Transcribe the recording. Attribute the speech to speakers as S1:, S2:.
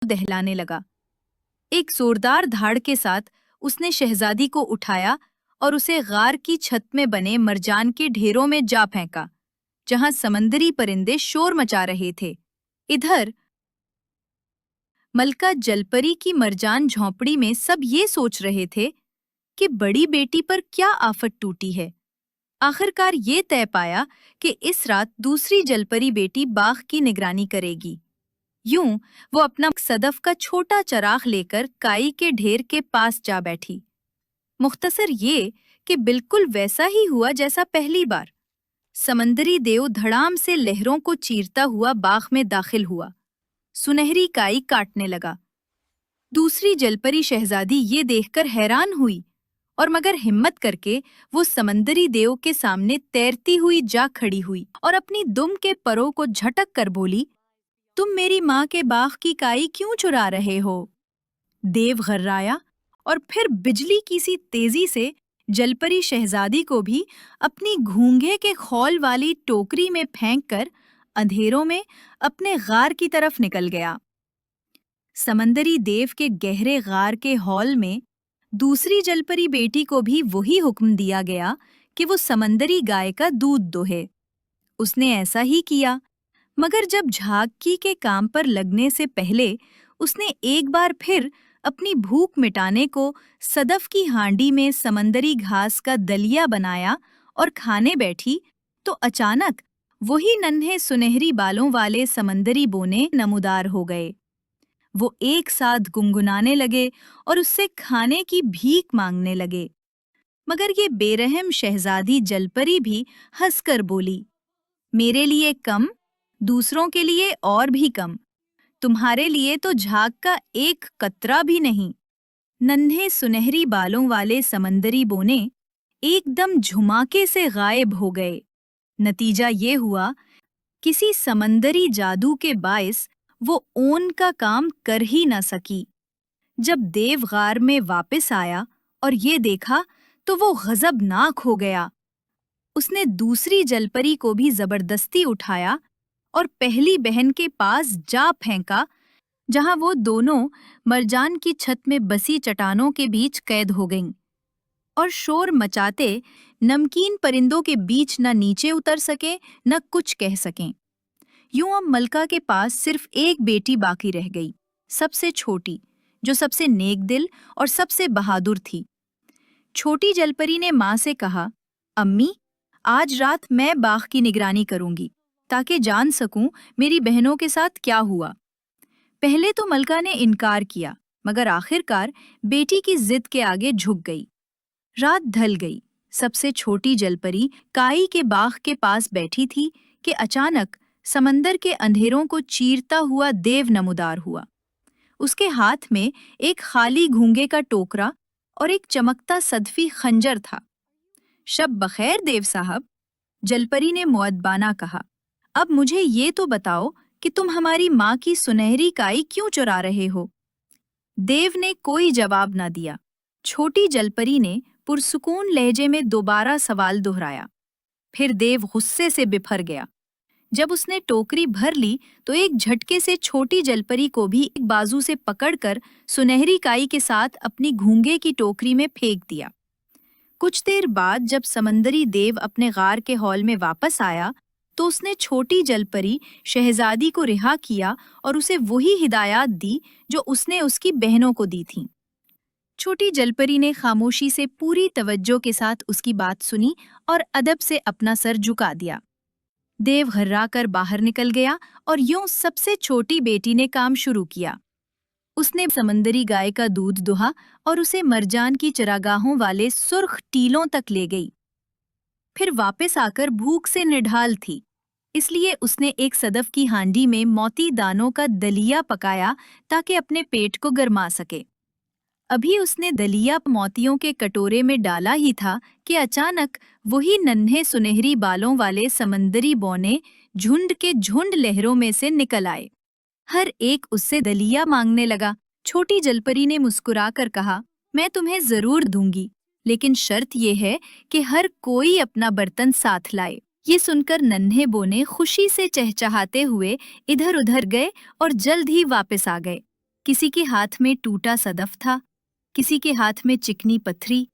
S1: दहलाने लगा। एक जोरदार धाड़ के साथ उसने शहजादी को उठाया और उसे गार की छत में बने मरजान के ढेरों में जा फेंका, जहां समंदरी परिंदे शोर मचा रहे थे। इधर मलका जलपरी की मरजान झोंपड़ी में सब ये सोच रहे थे कि बड़ी बेटी पर क्या आफत टूटी है। आखिरकार ये तय पाया कि इस रात दूसरी जलपरी बेटी बाघ की निगरानी करेगी। यूं वो अपना सदफ का छोटा चराग लेकर काई के ढेर के पास जा बैठी। मुख्तसर ये कि बिल्कुल वैसा ही हुआ जैसा पहली बार। समंदरी देव धड़ाम से लहरों को चीरता हुआ बाग में दाखिल हुआ। सुनहरी काई काटने लगा। दूसरी जलपरी शहजादी ये देखकर हैरान हुई और मगर हिम्मत करके वो समंदरी देव के सामने तैरती हुई जा खड़ी हुई और अपनी दुम के परों को झटक कर बोली, तुम मेरी माँ के बाग की काई क्यों चुरा रहे हो? देव घर्राया और फिर बिजली की सी तेजी से जलपरी शहजादी को भी अपनी घूंघे के खौल वाली टोकरी में फेंककर अंधेरों में अपने गार की तरफ निकल गया। समंदरी देव के गहरे गार के हॉल में दूसरी जलपरी बेटी को भी वही हुक्म दिया गया कि वो समंदरी गाय का दूध दोहे। उसने ऐसा ही किया, मगर जब झांकी के काम पर लगने से पहले उसने एक बार फिर अपनी भूख मिटाने को सदफ की हांडी में समंदरी घास का दलिया बनाया और खाने बैठी, तो अचानक वही नन्हे सुनहरी बालों वाले समंदरी बोने नमूदार हो गए। वो एक साथ गुनगुनाने लगे और उससे खाने की भीख मांगने लगे। मगर ये बेरहम शहजादी जलपरी भी हंसकर बोली, मेरे लिए कम, दूसरों के लिए और भी कम, तुम्हारे लिए तो झाग का एक कतरा भी नहीं। नन्हे सुनहरी बालों वाले समंदरी बोने एकदम झुमाके से गायब हो गए। नतीजा ये हुआ, किसी समंदरी जादू के बायस वो ओन का काम कर ही न सकी। जब देव गार में वापस आया और ये देखा तो वो गजबनाक हो गया। उसने दूसरी जलपरी को भी जबरदस्ती उठाया और पहली बहन के पास जा फेंका, जहां वो दोनों मरजान की छत में बसी चट्टानों के बीच कैद हो गईं और शोर मचाते नमकीन परिंदों के बीच न नीचे उतर सके न कुछ कह सकें। यूं अब मलका के पास सिर्फ एक बेटी बाकी रह गई, सबसे छोटी, जो सबसे नेक दिल और सबसे बहादुर थी। छोटी जलपरी ने माँ से कहा, अम्मी, आज रात मैं बाघ की निगरानी करूंगी ताकि जान सकूं मेरी बहनों के साथ क्या हुआ। पहले तो मलका ने इनकार किया, मगर आखिरकार बेटी की जिद के आगे झुक गई। रात ढल गई। सबसे छोटी जलपरी काई के बाग के पास बैठी थी कि अचानक समंदर के अंधेरों को चीरता हुआ देव नमूदार हुआ। उसके हाथ में एक खाली घूंघे का टोकरा और एक चमकता सदफी खंजर था। शब बखैर देव साहब, जलपरी ने मुअद्दबाना कहा, अब मुझे ये तो बताओ कि तुम हमारी माँ की सुनहरी काई क्यों चुरा रहे हो? देव ने कोई जवाब न दिया। छोटी जलपरी ने पुरसुकून लहजे में दोबारा सवाल दोहराया। फिर देव गुस्से से बिफर गया। जब उसने टोकरी भर ली तो एक झटके से छोटी जलपरी को भी एक बाजू से पकड़कर सुनहरी काई के साथ अपनी घूंघे की टोकरी में फेंक दिया। कुछ देर बाद जब समंदरी देव अपने गार के हॉल में वापस आया तो उसने छोटी जलपरी शहजादी को रिहा किया और उसे वही हिदायत दी जो उसने उसकी बहनों को दी थीं। छोटी जलपरी ने खामोशी से पूरी तवज्जो के साथ उसकी बात सुनी और अदब से अपना सर झुका दिया। देव घर्रा कर बाहर निकल गया और यूं सबसे छोटी बेटी ने काम शुरू किया। उसने समंदरी गाय का दूध दुहा और उसे मरजान की चरागाहों वाले सुर्ख टीलों तक ले गई। फिर वापस आकर भूख से निढाल थी, इसलिए उसने एक सदफ की हांडी में मोती दानों का दलिया पकाया ताकि अपने पेट को गरमा सके। अभी उसने दलिया मोतियों के कटोरे में डाला ही था कि अचानक वही नन्हे सुनहरी बालों वाले समंदरी बौने झुंड के झुंड लहरों में से निकल आए। हर एक उससे दलिया मांगने लगा। छोटी जलपरी ने मुस्कुराकर कहा, मैं तुम्हें जरूर दूंगी, लेकिन शर्त यह है कि हर कोई अपना बर्तन साथ लाए। ये सुनकर नन्हे बोने खुशी से चहचहाते हुए इधर उधर गए और जल्द ही वापस आ गए। किसी के हाथ में टूटा सदफ था, किसी के हाथ में चिकनी पत्थरी,